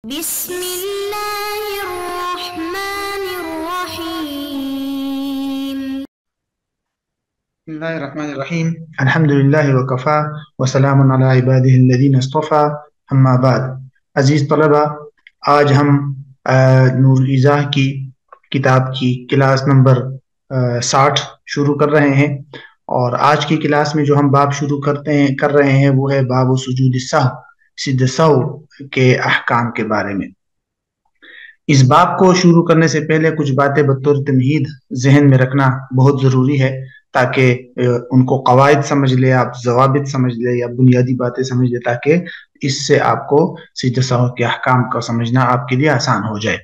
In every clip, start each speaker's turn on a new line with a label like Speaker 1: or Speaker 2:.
Speaker 1: بسم الله الرحمن الرحيم.
Speaker 2: بسم الله الرحمن الرحیم الحمد للہ وکفا وسلام علی عباده الذین اصطفى اما بعد. عزیز طلبہ، آج ہم نور الایضاح کی کتاب کی کلاس نمبر 60 شروع کر رہے ہیں، اور آج کی کلاس میں جو ہم باب شروع کر رہے ہیں وہ ہے باب سجود السہو، سجدہ سہو کے احکام کے بارے میں۔ اس باب کو شروع کرنے سے پہلے کچھ باتیں بطور تمہید ذہن میں رکھنا بہت ضروری ہے، تاکہ ان کو قواعد سمجھ لے، آپ ضوابط سمجھ لے یا بنیادی باتیں سمجھ لے، تاکہ اس سے آپ کو سجدہ سہو کے احکام کا سمجھنا آپ کے لیے آسان ہو جائے۔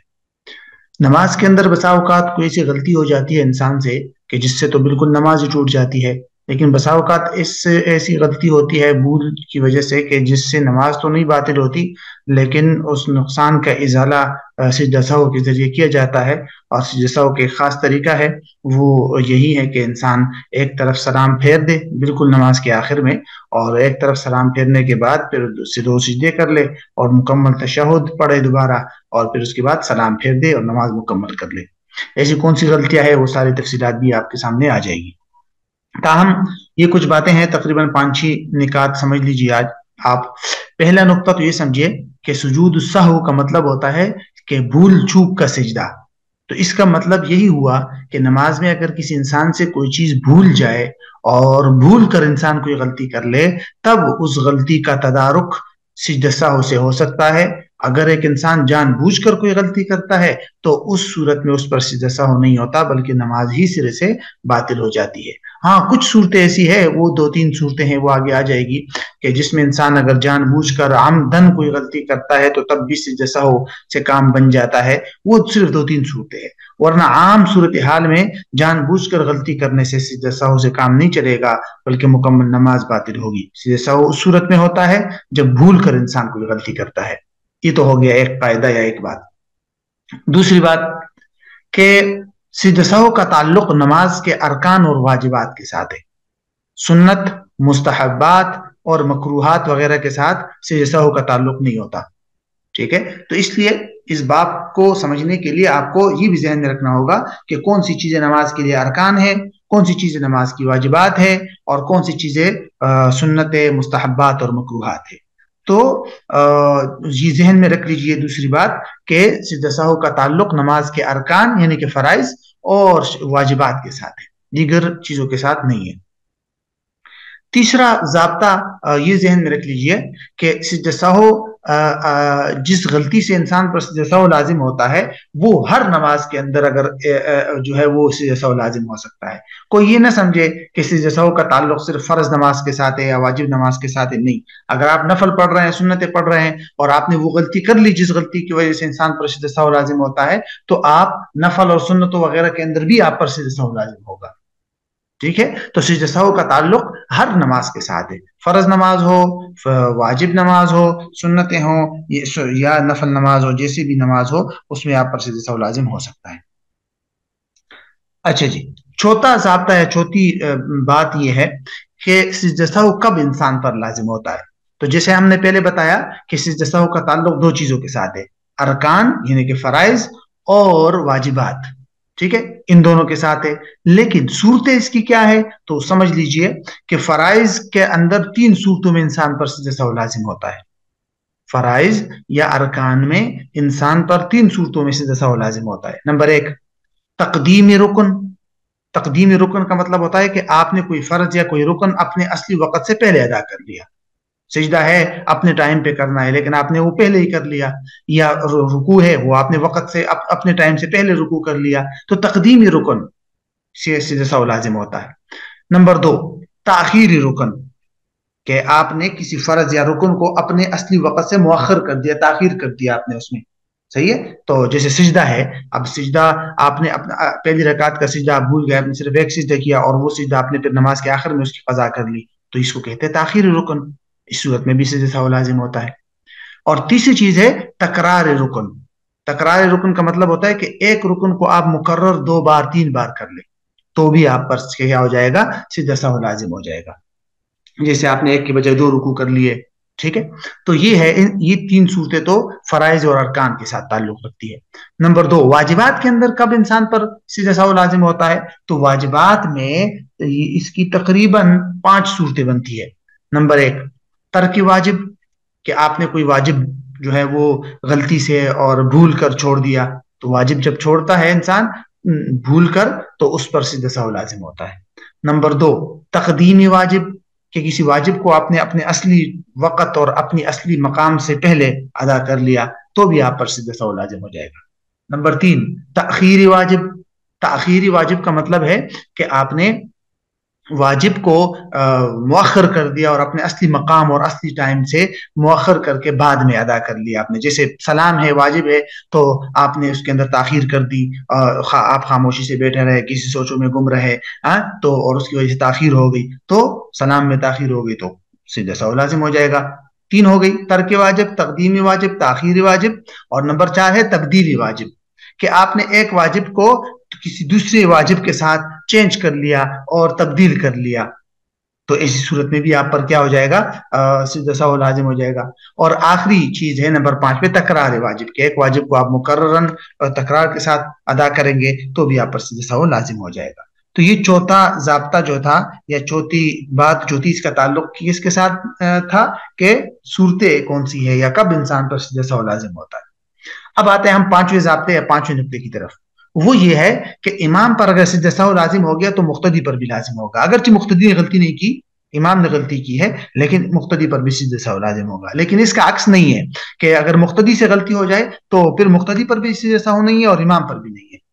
Speaker 2: نماز کے اندر بسا اوقات کوئی ایسی غلطی ہو جاتی ہے انسان سے کہ جس سے تو بالکل نماز ہی ٹوٹ جاتی ہے، لیکن بسا اوقات اس سے ایسی غلطی ہوتی ہے بھول کی وجہ سے کہ جس سے نماز تو نہیں باطل ہوتی، لیکن اس نقصان کا ازالہ سجدہ سہو کے ذریعے کیا جاتا ہے۔ اور سجدہ سہو کے خاص طریقہ ہے وہ یہی ہے کہ انسان ایک طرف سلام پھیر دے بالکل نماز کے آخر میں، اور ایک طرف سلام پھیرنے کے بعد پھر دو سجدے کر لے اور مکمل تشہد پڑھے دوبارہ، اور پھر اس کے بعد سلام پھیر دے اور نماز مکمل کر لے۔ ایسی کون سی غلطیاں ہیں، وہ ساری تفصیلات بھی آپ کے سامنے آ جائے گی۔ تاہم یہ کچھ باتیں ہیں، تقریباً 5-6 نکات سمجھ لیجیے آج آپ۔ پہلا نقطہ تو یہ سمجھیے کہ سجود السہو کا مطلب ہوتا ہے کہ بھول چوک کا سجدہ۔ تو اس کا مطلب یہی ہوا کہ نماز میں اگر کسی انسان سے کوئی چیز بھول جائے اور بھول کر انسان کوئی غلطی کر لے، تب اس غلطی کا تدارک سجدہ سہو سے ہو سکتا ہے۔ اگر ایک انسان جان بوجھ کر کوئی غلطی کرتا ہے تو اس صورت میں اس پر سجدہ سہو نہیں ہوتا، بلکہ نماز ہی سرے سے باطل ہو جاتی ہے۔ ہاں، کچھ صورتیں ایسی ہے، وہ 2-3 صورتیں ہیں، وہ آگے آ جائے گی، کہ جس میں انسان اگر جان بوجھ کر عمدن کوئی غلطی کرتا ہے تو تب بھی سجدہ سہو سے کام بن جاتا ہے۔ وہ صرف 2-3 صورتیں ہیں، ورنہ عام صورتحال میں جان بوجھ کر غلطی کرنے سے سجدہ سہو سے کام نہیں چلے گا، بلکہ مکمل نماز باطل ہوگی۔ سجدہ سہو اس صورت میں ہوتا ہے جب بھول کر انسان کوئی غلطی کرتا ہے۔ یہ تو ہو گیا ایک قاعدہ یا ایک بات۔ دوسری بات کہ سجدہ سہو کا تعلق نماز کے ارکان اور واجبات کے ساتھ ہے، سنت، مستحبات اور مکروہات وغیرہ کے ساتھ سجدہ سہو کا تعلق نہیں ہوتا، ٹھیک ہے؟ تو اس لیے اس بات کو سمجھنے کے لیے آپ کو یہ بھی ذہن میں رکھنا ہوگا کہ کون سی چیزیں نماز کے لیے ارکان ہے، کون سی چیزیں نماز کی واجبات ہے، اور کون سی چیزیں سنت، مستحبات اور مکروہات ہے۔ تو یہ ذہن میں رکھ لیجئے دوسری بات کہ سجدہ سہو کا تعلق نماز کے ارکان یعنی کہ فرائض اور واجبات کے ساتھ ہے، دیگر چیزوں کے ساتھ نہیں ہے۔ تیسرا ضابطہ یہ ذہن میں رکھ لیجئے کہ سجدہ سہو جس غلطی سے انسان پر سجدہ سہو لازم ہوتا ہے وہ ہر نماز کے اندر اگر جو ہے وہ سجدہ سہو لازم ہو سکتا ہے۔ کوئی یہ نہ سمجھے کہ سجدہ سہو کا تعلق صرف فرض نماز کے ساتھ ہے یا واجب نماز کے ساتھ ہے، نہیں۔ اگر آپ نفل پڑھ رہے ہیں، سنتیں پڑھ رہے ہیں، اور آپ نے وہ غلطی کر لی جس غلطی کی وجہ سے انسان پر سجدہ سہو لازم ہوتا ہے، تو آپ نفل اور سنتوں وغیرہ کے اندر بھی آپ پر سجدہ سہو لازم ہوگا، ٹھیک ہے؟ تو سجدہ سہو کا تعلق ہر نماز کے ساتھ ہے، فرض نماز ہو، واجب نماز ہو، سنتیں ہوں یا نفل نماز ہو، جیسی بھی نماز ہو اس میں آپ پر سجدہ سہو لازم ہو سکتا ہے۔ اچھا جی، چوتھا ضابطہ ہے، چوتھی بات یہ ہے کہ سجدہ سہو کب انسان پر لازم ہوتا ہے۔ تو جیسے ہم نے پہلے بتایا کہ سجدہ سہو کا تعلق 2 چیزوں کے ساتھ ہے، ارکان یعنی کہ فرائض اور واجبات، ٹھیک ہے؟ ان دونوں کے ساتھ ہے۔ لیکن صورتیں اس کی کیا ہے تو سمجھ لیجئے کہ فرائض کے اندر 3 صورتوں میں انسان پر سجدہ سہو لازم ہوتا ہے۔ فرائض یا ارکان میں انسان پر 3 صورتوں میں سجدہ سہو لازم ہوتا ہے۔ نمبر 1، تقدیمی رکن۔ تقدیمی رکن کا مطلب ہوتا ہے کہ آپ نے کوئی فرض یا کوئی رکن اپنے اصلی وقت سے پہلے ادا کر لیا۔ سجدہ ہے اپنے ٹائم پہ کرنا ہے لیکن آپ نے وہ پہلے ہی کر لیا، یا رکوع ہے وہ آپ نے وقت سے اپنے ٹائم سے پہلے رکوع کر لیا، تو تقدیمی رکن سے سجدہ سہو لازم ہوتا ہے۔ نمبر 2، تاخیری رکن، کہ آپ نے کسی فرض یا رکن کو اپنے اصلی وقت سے مؤخر کر دیا، تاخیر کر دیا آپ نے اس میں، صحیح ہے؟ تو جیسے سجدہ ہے، اب سجدہ آپ نے پہلی رکعت کا سجدہ آپ بھول گئے، آپ نے صرف ایک سجدہ کیا اور وہ سجدہ آپ نے پھر نماز کے آخر میں اس کی قضا کر لی، تو اس کو کہتے ہیں تاخیری رکن۔ اس صورت میں بھی سجدہ سہو لازم ہوتا ہے۔ اور تیسری چیز ہے تکرار رکن۔ تکرار رکن کا مطلب ہوتا ہے کہ ایک رکن کو آپ مکرر 2 بار 3 بار کر لیں تو بھی آپ پر کیا ہو جائے گا، سجدہ سہو لازم ہو جائے گا۔ جیسے آپ نے ایک کے بجائے 2 رکوع کر لیے، ٹھیک ہے، تو یہ ہے، یہ تین صورتیں تو فرائض اور ارکان کے ساتھ تعلق رکھتی ہے۔ نمبر دو، واجبات کے اندر کب انسان پر سجدہ سہو لازم ہوتا ہے؟ تو واجبات میں اس کی تقریباً 5 صورتیں بنتی ہے۔ نمبر ایک، ترک واجب، کہ آپ نے کوئی واجب جو ہے وہ غلطی سے اور بھول کر چھوڑ دیا، تو واجب جب چھوڑتا ہے انسان بھول کر تو اس پر سجدہ سہو لازم ہوتا ہے۔ نمبر دو، تقدیم واجب، کہ کسی واجب کو آپ نے اپنے اصلی وقت اور اپنی اصلی مقام سے پہلے ادا کر لیا تو بھی آپ پر سجدہ سہو لازم ہو جائے گا۔ نمبر تین، تاخیری واجب، تاخیری واجب کا مطلب ہے کہ آپ نے واجب کو مؤخر کر دیا اور اپنے اصلی مقام اور اصلی ٹائم سے مؤخر کر کے بعد میں ادا کر لیا آپ نے، جیسے سلام ہے واجب ہے تو آپ نے اس کے اندر تاخیر کر دی، آپ خاموشی سے بیٹھے رہے، کسی سوچوں میں گم رہے تو اور اس کی وجہ سے تاخیر ہو گئی تو سلام میں تاخیر ہو گئی تو سجدہ سہو لازم ہو جائے گا۔ تین ہو گئی، ترک واجب، تقدیمی واجب، تاخیری واجب، اور نمبر چار ہے تبدیلی واجب، کہ آپ نے ایک واجب کو کسی دوسرے واجب کے ساتھ چینج کر لیا اور تبدیل کر لیا، تو ایسی صورت میں بھی آپ پر کیا ہو جائے گا؟ سجدہ سہو لازم ہو جائے گا۔ اور آخری چیز ہے نمبر 5 پہ تکرار واجب، کہ ایک واجب کو آپ مکررن اور تکرار کے ساتھ ادا کریں گے تو بھی آپ پر سجدہ سہو لازم ہو جائے گا۔ تو یہ چوتھا ضابطہ جو تھا یا چوتھی بات جو تھی، اس کا تعلق کس کے ساتھ تھا کہ صورتیں کون سی ہے یا کب انسان پر سجدہ سہو لازم ہوتا ہے۔ اب آتے ہیں ہم پانچویں ضابطے یا پانچویں نقطے کی طرف، وہ یہ ہے کہ امام پر اگر سجدہ سہو لازم ہو گیا تو مقتدی پر بھی لازم ہوگا، اگرچہ مقتدی نے غلطی نہیں کی، امام نے غلطی کی ہے، لیکن مقتدی پر بھی سجدہ سہو لازم ہوگا۔ لیکن اس کا عکس نہیں ہے کہ اگر مقتدی سے غلطی ہو جائے تو پھر مقتدی پر بھی سجدہ سہو نہیں ہے اور امام پر بھی نہیں ہے۔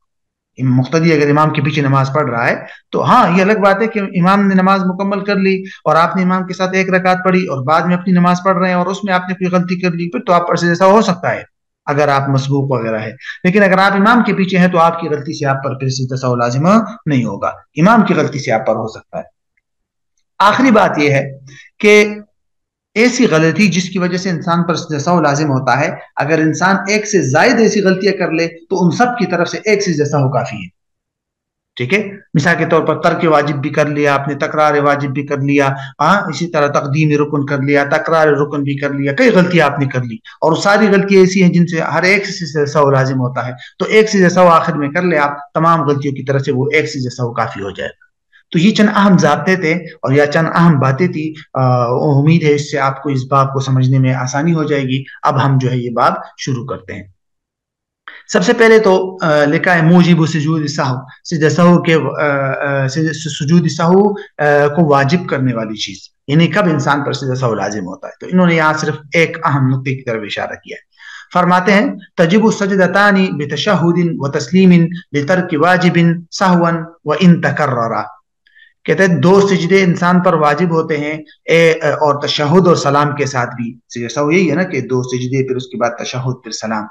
Speaker 2: مقتدی اگر امام کے پیچھے نماز پڑھ رہا ہے تو ہاں یہ الگ بات ہے کہ امام نے نماز مکمل کر لی اور آپ نے امام کے ساتھ ایک رکعت پڑھی اور بعد میں اپنی نماز پڑھ رہے ہیں اور اس میں آپ نے کوئی غلطی کر لی، پھر تو آپ پر سجدہ سہو ہو سکتا ہے اگر آپ مسبوق وغیرہ ہے، لیکن اگر آپ امام کے پیچھے ہیں تو آپ کی غلطی سے آپ پر پھر سجدہ سہو لازم نہیں ہوگا، امام کی غلطی سے آپ پر ہو سکتا ہے۔ آخری بات یہ ہے کہ ایسی غلطی جس کی وجہ سے انسان پر سجدہ سہو لازم ہوتا ہے، اگر انسان ایک سے زائد ایسی غلطیاں کر لے تو ان سب کی طرف سے ایک سجدہ سہو کافی ہے۔ ٹھیک ہے، مثال کے طور پر ترک واجب بھی کر لیا آپ نے، تکرار واجب بھی کر لیا، اسی طرح تقدیم رکن کر لیا، تکرار رکن بھی کر لیا، کئی غلطیاں آپ نے کر لی اور ساری غلطیاں ایسی ہیں جن سے ہر ایک سجدہ سہو لازم ہوتا ہے، تو ایک سجدہ سہو آخر میں کر لے آپ، تمام غلطیوں کی طرف سے وہ ایک سجدہ سہو کافی ہو جائے گا۔ تو یہ چند اہم ضابطے تھے اور یا چند اہم باتیں تھی، امید ہے اس سے آپ کو اس باب کو سمجھنے میں آسانی ہو جائے گی۔ اب ہم جو ہے یہ باب شروع کرتے ہیں۔ سب سے پہلے تو لکھا ہے موجب سجود سہو، سجدہ سہو کے سجود سہو کو واجب کرنے والی چیز، یعنی کب انسان پر سجدہ سہو لازم ہوتا ہے، تو انہوں نے یہاں صرف ایک اہم نقطے کی طرف اشارہ کیا ہے۔ فرماتے ہیں تجب السجدتان بتشہد وتسلیم لترک واجب سہوا وان تکررا، کہتے ہیں دو سجدے انسان پر واجب ہوتے ہیں اور تشہد اور سلام کے ساتھ بھی، سجدہ سہو یہی ہے نا کہ دو سجدے پھر اس کے بعد تشہد پھر سلام،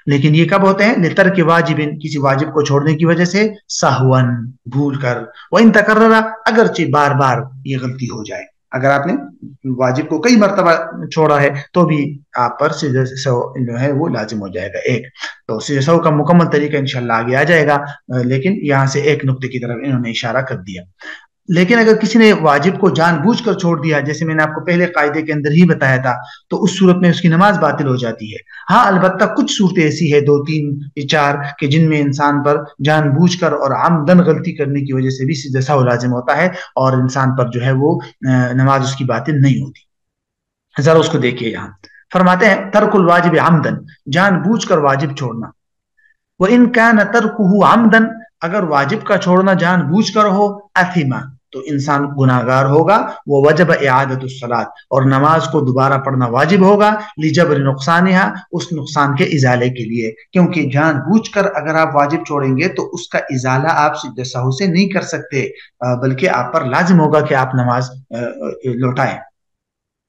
Speaker 2: لیکن یہ کب ہوتے ہیں؟ لترک واجب، کسی واجب کو چھوڑنے کی وجہ سے، سہون بھول کر، وان تکررا اگرچہ بار بار یہ غلطی ہو جائے، اگر آپ نے واجب کو کئی مرتبہ چھوڑا ہے تو بھی آپ پر سجدہ سہو جو ہے وہ لازم ہو جائے گا ایک۔ تو سجدہ سہو کا مکمل طریقہ انشاءاللہ آگے آ جائے گا، لیکن یہاں سے ایک نقطے کی طرف انہوں نے اشارہ کر دیا۔ لیکن اگر کسی نے واجب کو جان بوجھ کر چھوڑ دیا، جیسے میں نے آپ کو پہلے قاعدے کے اندر ہی بتایا تھا، تو اس صورت میں اس کی نماز باطل ہو جاتی ہے۔ ہاں البتہ کچھ صورتیں ایسی ہے، 2 3 4 کہ جن میں انسان پر جان بوجھ کر اور عمدن غلطی کرنے کی وجہ سے بھی سجدہ سہو لازم ہوتا ہے اور انسان پر جو ہے وہ نماز اس کی باطل نہیں ہوتی۔ ذرا اس کو دیکھیے، یہاں فرماتے ہیں ترک الواجب عمدن، جان بوجھ کر واجب چھوڑنا، وَإِن كَانَ تَرْكُهُ عَمْدًا، اگر واجب کا چھوڑنا جان بوجھ کر ہو، اثما، تو انسان گناہگار ہوگا، وہ وجب اعادۃ الصلاۃ، اور نماز کو دوبارہ پڑھنا واجب ہوگا، لجبر نقصانها، اس نقصان کے ازالے کے لیے، کیونکہ جان بوجھ کر اگر آپ واجب چھوڑیں گے تو اس کا ازالہ آپ سجدہ سہو سے نہیں کر سکتے، بلکہ آپ پر لازم ہوگا کہ آپ نماز لوٹائیں۔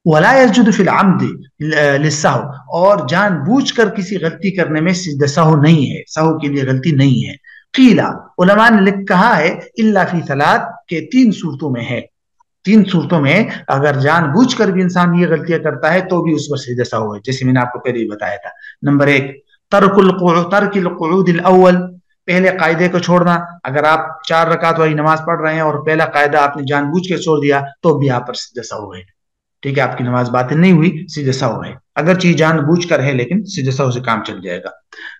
Speaker 2: ولا يسجد في العمد للسهو، اور جان بوجھ کر کسی غلطی کرنے میں سجدہ سہو نہیں ہے، سہو کے لیے غلطی نہیں ہے۔ قیلا، علماء نے کہا ہے الا فی ثلاث، کہ 3 صورتوں میں ہے، 3 صورتوں میں اگر جان بوجھ کر بھی انسان یہ غلطیاں کرتا ہے تو بھی اس پر سجدہ سہو ہے، جیسے میں نے آپ کو پہلے ہی بتایا تھا۔ نمبر 1 ترک القعود الاول، پہلے قاعدے کو چھوڑنا، اگر آپ 4 رکعت والی نماز پڑھ رہے ہیں اور پہلا قاعدہ آپ نے جان بوجھ کے چھوڑ دیا تو بھی آپ پر سجدہ سہو ہے۔ ٹھیک ہے، آپ کی نماز باطل نہیں ہوئی، سجدہ سہو ہے، اگرچہ جان بوجھ کر ہے لیکن سجدہ سہو سے کام چل جائے گا۔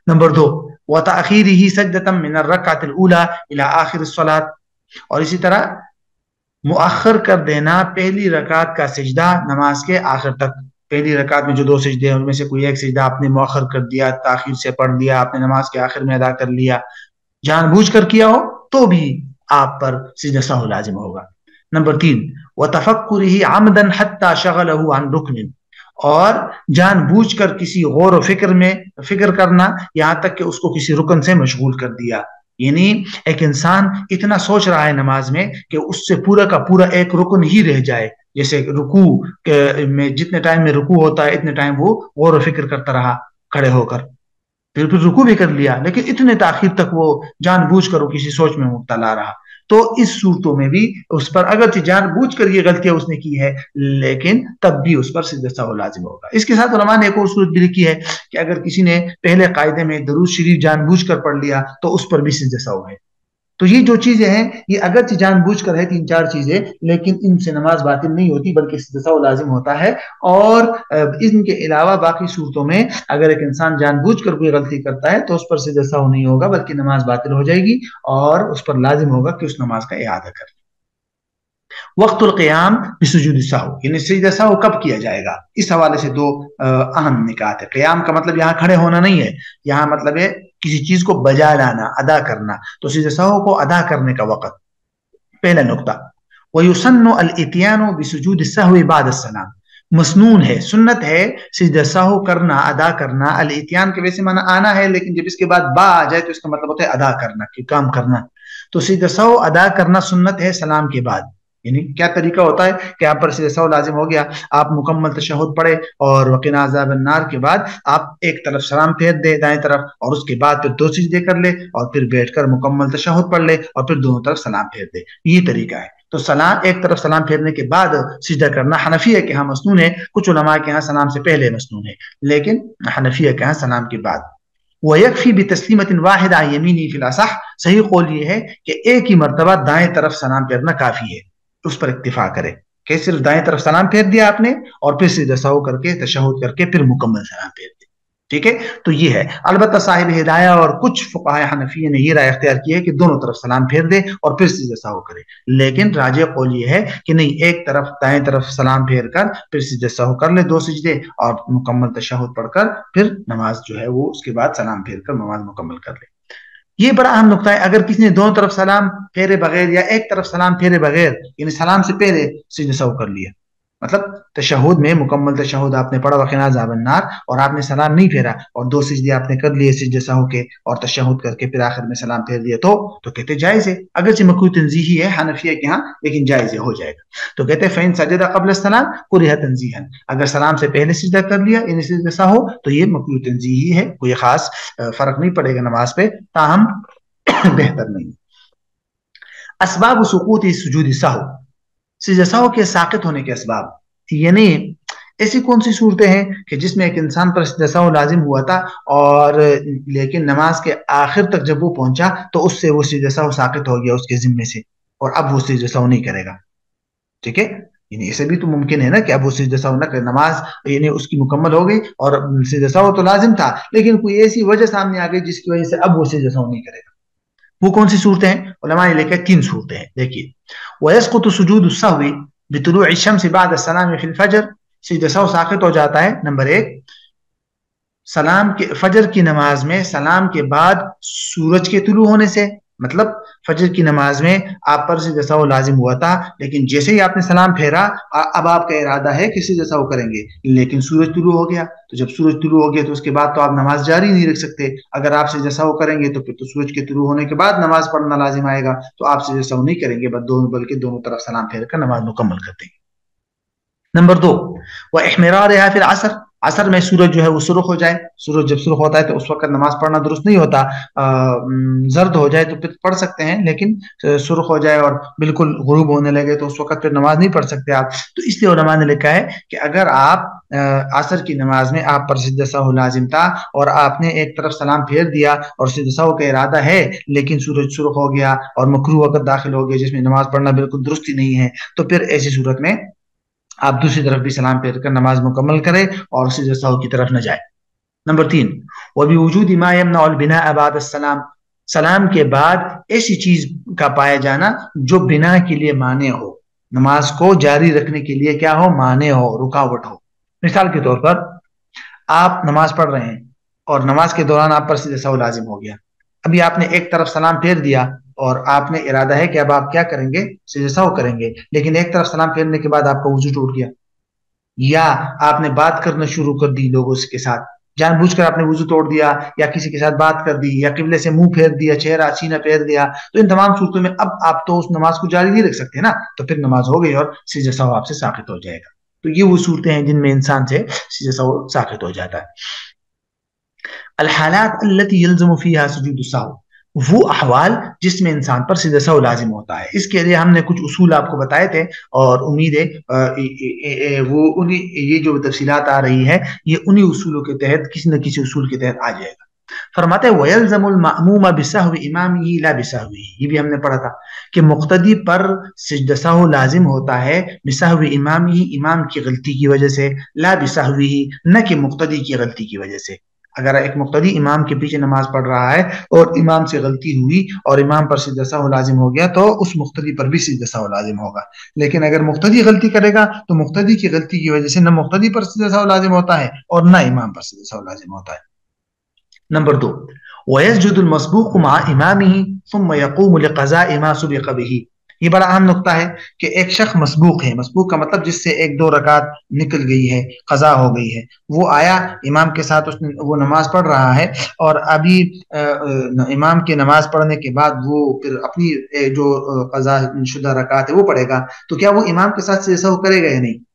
Speaker 2: نمبر 2، وَتَأْخِيرِهِ سَجْدَةً مِنَ الرَّكْعَةِ الْأُولَى إِلَى آخِرِ الصَّلَاةِ، اور اسی طرح مؤخر کر دینا پہلی رکعت کا سجدہ نماز کے آخر تک۔ پہلی رکعت میں جو 2 سجدے ہیں ان میں سے کوئی ایک سجدہ آپ نے مؤخر کر دیا، تاخیر سے پڑھ دیا، آپ نے نماز کے آخر میں ادا کر لیا، جان بوجھ کر کیا ہو تو بھی آپ پر سجدہ سہو لازم ہوگا۔ نمبر 3، وَتَفَكُّرِهِ عَمْدًا حَتَّى شَغَلَهُ عَنْ رُكْنٍ، اور جان بوجھ کر کسی غور و فکر کرنا یہاں تک کہ اس کو کسی رکن سے مشغول کر دیا، یعنی ایک انسان اتنا سوچ رہا ہے نماز میں کہ اس سے پورا کا پورا ایک رکن ہی رہ جائے، جیسے رکوع میں جتنے ٹائم میں رکوع ہوتا ہے اتنے ٹائم وہ غور و فکر کرتا رہا کھڑے ہو کر، پھر رکوع بھی کر لیا، لیکن اتنے تاخیر تک وہ جان بوجھ کر وہ کسی سوچ میں مبتلا رہا، تو اس صورتوں میں بھی اس پر اگرچہ جان بوجھ کر یہ غلطیاں اس نے کی ہے لیکن تب بھی اس پر سجدہ سہو لازم ہوگا۔ اس کے ساتھ علماء نے ایک اور صورت بھی لکھی ہے کہ اگر کسی نے پہلے قاعدے میں درود شریف جان بوجھ کر پڑھ لیا تو اس پر بھی سجدہ سہو ہے۔ تو یہ جو چیزیں ہیں یہ اگرچہ جان بوجھ کر ہے 3-4 چیزیں، لیکن ان سے نماز باطل نہیں ہوتی بلکہ سجدہ سہو لازم ہوتا ہے، اور ان کے علاوہ باقی صورتوں میں اگر ایک انسان جان بوجھ کر کوئی غلطی کرتا ہے تو اس پر سجدہ سہو نہیں ہوگا بلکہ نماز باطل ہو جائے گی اور اس پر لازم ہوگا کہ اس نماز کا اعادہ کرے۔ وقت القیام بسجود السہو، یعنی سجدہ سہو کب کیا جائے گا، اس حوالے سے 2 اہم نکات ہے۔ قیام کا مطلب یہاں کھڑے ہونا نہیں ہے، یہاں مطلب ہے کسی چیز کو بجا لانا، ادا کرنا، تو سجدہ سہو کو ادا کرنے کا وقت۔ پہلا نقطہ، وَيُسَنُّ الْإِتْيَانُ بِسُجُودِ السَّهْوِ بَعْدَ السَّلَامِ، مسنون ہے، سنت ہے سجدہ سہو کرنا، ادا کرنا۔ الاتیان کے ویسے معنی آنا ہے، لیکن جب اس کے بعد با آ جائے تو اس کا مطلب ہوتا ہے ادا کرنا، کہ کام کرنا۔ تو سجدہ سہو ادا کرنا سنت ہے سلام کے بعد، یعنی کیا طریقہ ہوتا ہے کہ آپ پر سجدہ سہو لازم ہو گیا، آپ مکمل تشہد پڑھے اور وقنا عذاب النار کے بعد آپ ایک طرف سلام پھیر دے دائیں طرف، اور اس کے بعد پھر 2 سجدے کر لے اور پھر بیٹھ کر مکمل تشہد پڑھ لے اور پھر دونوں طرف سلام پھیر دے، یہ طریقہ ہے۔ تو سلام ایک طرف سلام پھیرنے کے بعد سجدہ کرنا حنفیہ کے ہاں مسنون ہے، کچھ علماء کے ہاں سلام سے پہلے مسنون ہے، لیکن حنفیہ کے ہاں سلام کے بعد۔ وَيَكْفِي بِتَسْلِيمَةٍ وَاحِدَةٍ عَنْ يَمِينِهِ فِي الْأَصَحِّ، صحیح قول یہ ہے کہ ایک ہی مرتبہ دائیں طرف سلام پھیرنا کافی ہے، اس پر اکتفا کرے کہ صرف دائیں طرف سلام پھیر دیا آپ نے اور پھر سجدہ سہو کر کے تشہد کر کے پھر مکمل سلام پھیر دیا، ٹھیک ہے۔ تو یہ ہے، البتہ صاحب ہدایہ اور کچھ فقہاء حنفیہ نے یہ رائے اختیار کی ہے کہ دونوں طرف سلام پھیر دے اور پھر سجدہ سہو کرے، لیکن راجح قول یہ ہے کہ نہیں، ایک طرف دائیں طرف سلام پھیر کر پھر سجدہ سہو کر لے 2 سجدے اور مکمل تشہد پڑھ کر پھر نماز جو ہے وہ اس کے بعد سلام پھیر کر نماز مکمل کر لے۔ یہ بڑا اہم نقطہ ہے، اگر کسی نے دونوں طرف سلام پھیرے بغیر یا ایک طرف سلام پھیرے بغیر، یعنی سلام سے پہلے سجدہ سہو کر لیا، مطلب تشہد میں مکمل تشہد آپ نے پڑھا وقنا عذاب النار اور آپ نے سلام نہیں پھیرا اور 2 سجدے آپ نے کر لیے سجدہ سہو کے اور تشہد کر کے پھر آخر میں سلام پھیر دیا، تو کہتے جائز ہے، اگرچہ مکروہ تنزیہی ہے حنفیہ کے ہاں لیکن جائز ہو جائے گا۔ تو کہتے ہیں فَإِن سَجَدَ قَبْلَ السَّلَامِ كُرِهَ تَنزِيهًا، اگر سلام سے پہلے سجدہ کر لیا یعنی سجدہ سہو تو یہ مکروہ تنزیہی ہے، کوئی خاص فرق نہیں پڑے گا نماز پہ، تاہم بہتر نہیں۔ اسباب سقوط سجود السہو، سجدہ سہو کے ساقط ہونے کے اسباب، یعنی ایسی کون سی صورتیں ہیں کہ جس میں ایک انسان پر سجدہ سہو لازم ہوا تھا اور لیکن نماز کے آخر تک جب وہ پہنچا تو اس سے وہ سجدہ سہو ساقط ہو گیا اس کے ذمے سے، اور اب وہ سجدہ سہو نہیں کرے گا، ٹھیک ہے۔ یعنی ایسے بھی تو ممکن ہے نا کہ اب وہ سجدہ سہو نہ کرے، نماز یعنی اس کی مکمل ہو گئی اور سجدہ سہو تو لازم تھا لیکن کوئی ایسی وجہ سامنے آ گئی جس کی وجہ سے اب وہ سجدہ سہو نہیں کرے گا۔ وہ کون سی صورتیں ہیں؟ علماء نے لکھا 3 صورتیں ہیں، دیکھیے۔ وَيَسْقُطُ سُجُودُ السَّهْوِ بِطُلُوعِ الشَّمْسِ بَعْدَ السَّلَامِ فِي الْفَجْرِ، سجدہ سہو ساقط ہو جاتا ہے نمبر 1 سلام کے فجر کی نماز میں سلام کے بعد سورج کے طلوع ہونے سے، مطلب فجر کی نماز میں آپ پر سجدہ سہو لازم ہوا تھا لیکن جیسے ہی آپ نے سلام پھیرا اب آپ کا ارادہ ہے کہ سجدہ سہو کریں گے لیکن سورج طلوع ہو گیا، تو جب سورج طلوع ہو گیا تو اس کے بعد تو آپ نماز جاری نہیں رکھ سکتے، اگر آپ سجدہ سہو کریں گے تو پھر تو سورج کے طلوع ہونے کے بعد نماز پڑھنا لازم آئے گا، تو آپ سجدہ سہو نہیں کریں گے بلکہ دونوں طرف سلام پھیر کر نماز مکمل کر دیں گے۔ نمبر 2 وَإِحْمِرَارِهَا فِي الْعَصْرِ، عصر میں سورج جو ہے وہ سرخ ہو جائے، سورج جب سرخ ہوتا ہے تو اس وقت نماز پڑھنا درست نہیں ہوتا، زرد ہو جائے تو پھر پڑھ سکتے ہیں لیکن سرخ ہو جائے اور بالکل غروب ہونے لگے تو اس وقت پھر نماز نہیں پڑھ سکتے آپ، تو اس لیے علماء نے لکھا ہے کہ اگر آپ عصر کی نماز میں آپ پر سجدہ سہو لازم تھا اور آپ نے ایک طرف سلام پھیر دیا اور سجدہ سہو کا ارادہ ہے لیکن سورج سرخ ہو گیا اور مکروہ وقت داخل ہو گیا جس میں نماز پڑھنا بالکل درستی نہیں ہے، تو پھر ایسی صورت میں آپ دوسری طرف بھی سلام پھیر کر نماز مکمل کریں اور سجدہ سہو کی طرف نہ جائیں۔ نمبر 3، وَبِوُجُودِ مَا يَمْنَعُ الْبِنَاءَ بَعْدَ السَّلَامِ، سلام کے بعد ایسی چیز کا پایا جانا جو بنا کے لیے مانع ہو، نماز کو جاری رکھنے کے لیے کیا ہو، مانع ہو، رکاوٹ ہو۔ مثال کے طور پر آپ نماز پڑھ رہے ہیں اور نماز کے دوران آپ پر سجدہ سہو لازم ہو گیا، ابھی آپ نے ایک طرف سلام پھیر دیا اور آپ نے ارادہ ہے کہ اب آپ کیا کریں گے، سجدہ سہو کریں گے، لیکن ایک طرف سلام پھیرنے کے بعد آپ کا وضو ٹوٹ گیا، یا آپ نے بات کرنا شروع کر دی لوگوں کے ساتھ، جان بوجھ کر آپ نے وضو توڑ دیا، یا کسی کے ساتھ بات کر دی، یا قبلے سے منہ پھیر دیا، چہرہ سینہ پھیر دیا، تو ان تمام صورتوں میں اب آپ تو اس نماز کو جاری نہیں رکھ سکتے نا، تو پھر نماز ہو گئی اور سجدہ سہو آپ سے ساقط ہو جائے گا۔ تو یہ وہ صورتیں ہیں جن میں انسان سے سجدہ سہو ساقط ہو جاتا ہے۔ الحالات التي يلزم فيها سجود السہو، وہ احوال جس میں انسان پر سجدہ سہو لازم ہوتا ہے۔ اس کے لیے ہم نے کچھ اصول آپ کو بتائے تھے اور امید ہے وہ یہ جو تفصیلات آ رہی ہے یہ انہی اصولوں کے تحت کسی نہ کسی اصول کے تحت آ جائے گا۔ فرماتے ہیں وَيَلْزَمُ الْمَأْمُومَ بِسَهْوِ إِمَامِهِ لَا بِسَهْوِهِ، یہ بھی ہم نے پڑھا تھا کہ مقتدی پر سجدہ سہو لازم ہوتا ہے بِسَهْوِ إِمَامِهِ، امام کی غلطی کی وجہ سے، لا بِسَهْوِهِ، نہ کہ مقتدی کی غلطی کی وجہ سے۔ اگر ایک مقتدی امام کے پیچھے نماز پڑھ رہا ہے اور امام سے غلطی ہوئی اور امام پر سجدہ سہو لازم ہو گیا تو اس مقتدی پر بھی سجدہ سہو لازم ہوگا، لیکن اگر مقتدی غلطی کرے گا تو مقتدی کی غلطی کی وجہ سے نہ مقتدی پر سجدہ سہو لازم ہوتا ہے اور نہ امام پر سجدہ سہو لازم ہوتا ہے۔ نمبر 2، وَيَسْجُدُ الْمَسْبُوقُ مَعَ إِمَامِهِ ثُمَّ يَقُومُ لِقَضَاءِ مَا سُبِقَ بِهِ، یہ بڑا اہم نقطہ ہے کہ ایک شخص مسبوق ہے، مسبوق کا مطلب جس سے ایک دو رکعت نکل گئی ہے، قضا ہو گئی ہے، وہ آیا امام کے ساتھ، اس نے وہ نماز پڑھ رہا ہے اور ابھی امام کی نماز پڑھنے کے بعد وہ پھر اپنی جو قضا شدہ رکعت ہے وہ پڑھے گا، تو کیا وہ امام کے ساتھ سجدہ سہو کرے گا یا نہیں؟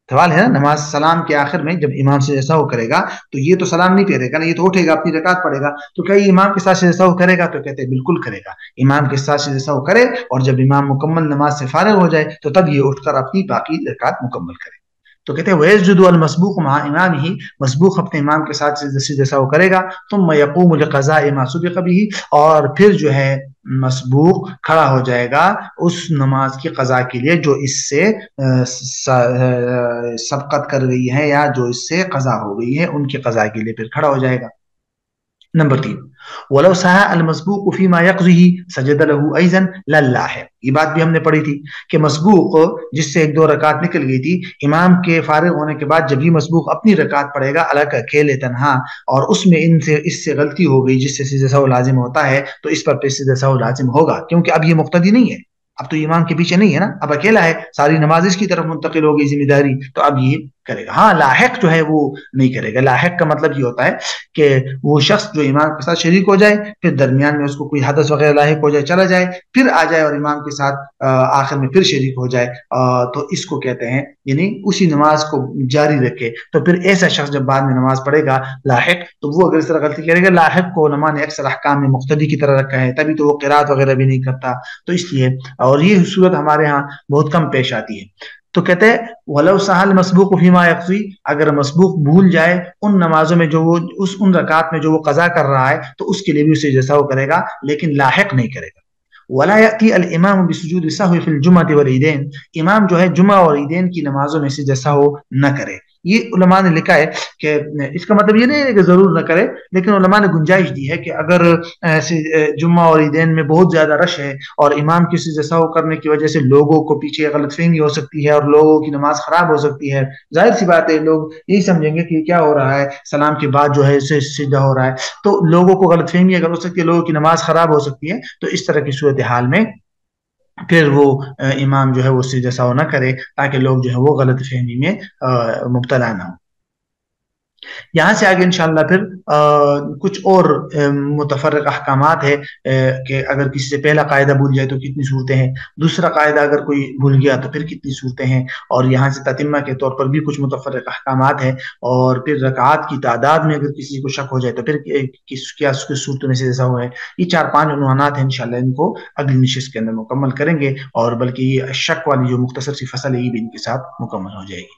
Speaker 2: سوال ہے نا، نماز سلام کے آخر میں جب امام سے سہو کرے گا تو یہ تو سلام نہیں پھیرے گا نا، یہ تو اٹھے گا اپنی رکعت پڑھے گا، تو کیا یہ امام کے ساتھ سہو کرے گا؟ تو کہتے ہیں بالکل کرے گا، امام کے ساتھ سہو کرے اور جب امام مکمل نماز سے فارغ ہو جائے تو تب یہ اٹھ کر اپنی باقی رکعت مکمل کرے۔ تو کہتے ہیں وَيَسْجُدُ الْمَسْبُوقُ مَعَ إِمَامِهِ، مسبوق اپنے امام کے ساتھ سجدہ سہو کرے گا، ثُمَّ يَقُومُ لِقَضَاءِ مَا سُبِقَ بِهِ، اور پھر جو ہے مسبوق کھڑا ہو جائے گا اس نماز کی قضا کے لیے جو اس سے سبقت کر گئی ہے یا جو اس سے قضا ہو گئی ہے، ان کی قضا کے لیے پھر کھڑا ہو جائے گا۔ نمبر 3، وَلَوْ سَهَا الْمَسْبُوقُ فِي مَا يَقْضِهِ سَجَدَ لَهُ أَيْضًا لَلَّاحِقُ، یہ بات بھی ہم نے پڑھی تھی کہ مسبوق جس سے ایک دو رکعت نکل گئی تھی، امام کے فارغ ہونے کے بعد جب یہ مسبوق اپنی رکعت پڑھے گا الگ اکیلے تنہا اور اس میں اس سے غلطی ہو گئی جس سے سجدہ سہو لازم ہوتا ہے، تو اس پر سجدہ سہو لازم ہوگا، کیونکہ اب یہ مقتدی نہیں ہے، اب تو امام کے پیچھے نہیں ہے نا، اب اکیلا ہے، ساری نماز اس کی طرف منتقل ہو گئی ذمہ داری، تو اب یہ کرے گا۔ ہاں لاحق جو ہے وہ نہیں کرے گا، لاحق کا مطلب یہ ہوتا ہے کہ وہ شخص جو امام کے ساتھ شریک ہو جائے، پھر درمیان میں اس کو کوئی حدث وغیرہ لاحق ہو جائے، چلا جائے، پھر آ جائے اور امام کے ساتھ آخر میں پھر شریک ہو جائے، تو اس کو کہتے ہیں یعنی اسی نماز کو جاری رکھے۔ تو پھر ایسا شخص جب بعد میں نماز پڑھے گا لاحق، تو وہ اگر اس طرح غلطی کرے گا، لاحق کو علماء نے اکثر احکام میں مقتدی کی طرح رکھا ہے، تبھی تو وہ قرات وغیرہ بھی نہیں کرتا، تو اس لیے اور یہ صورت ہمارے ہاں بہت کم پیش آتی ہے۔ تو کہتے ہیں وَلَوْ سَهَا الْمَسْبُوقُ فِي مَا يَقْضِي، اگر مسبوق بھول جائے ان نمازوں میں جو وہ ان رکعات میں جو وہ قضا کر رہا ہے تو اس کے لیے بھی اسے سجدہ سہو کرے گا، لیکن لاحق نہیں کرے گا۔ وَلَا يَأْتِي الْإِمَامُ بِسُجُودِ السَّهْوِ فِي الْجُمْعَةِ وَالْعِيدَيْنِ، امام جو ہے جمعہ اور عیدین کی نمازوں میں سجدہ سہو نہ کرے۔ یہ علماء نے لکھا ہے کہ اس کا مطلب یہ نہیں ہے کہ ضرور نہ کرے، لیکن علماء نے گنجائش دی ہے کہ اگر جمعہ اور عیدین میں بہت زیادہ رش ہے اور امام کی سجدہ سہو کرنے کی وجہ سے لوگوں کو پیچھے غلط فہمی ہو سکتی ہے اور لوگوں کی نماز خراب ہو سکتی ہے، ظاہر سی بات ہے لوگ یہی سمجھیں گے کہ کیا ہو رہا ہے، سلام کے بعد جو ہے اسے سجدہ ہو رہا ہے، تو لوگوں کو غلط فہمی اگر ہو سکتی ہے، لوگوں کی نماز خراب ہو سکتی ہے، تو اس طرح کی صورتحال میں پھر وہ امام جو ہے وہ سجدہ سہو نہ کرے تاکہ لوگ جو ہے وہ غلط فہمی میں مبتلا نہ ہوں۔ یہاں سے آگے انشاءاللہ پھر کچھ اور متفرق احکامات ہے کہ اگر کسی سے پہلا قاعدہ بھول جائے تو کتنی صورتیں ہیں، دوسرا قاعدہ اگر کوئی بھول گیا تو پھر کتنی صورتیں ہیں، اور یہاں سے تتمہ کے طور پر بھی کچھ متفرق احکامات ہیں، اور پھر رکعات کی تعداد میں اگر کسی کو شک ہو جائے تو پھر کیا اس کی صورتوں میں سے ایسا ہوا ہے۔ یہ 4-5 عنوانات ہیں، انشاءاللہ ان کو اگلی نشست کے اندر مکمل کریں گے، اور بلکہ یہ شک والی جو مختصر سی فصل ہے یہ بھی ان کے ساتھ مکمل ہو جائے گی۔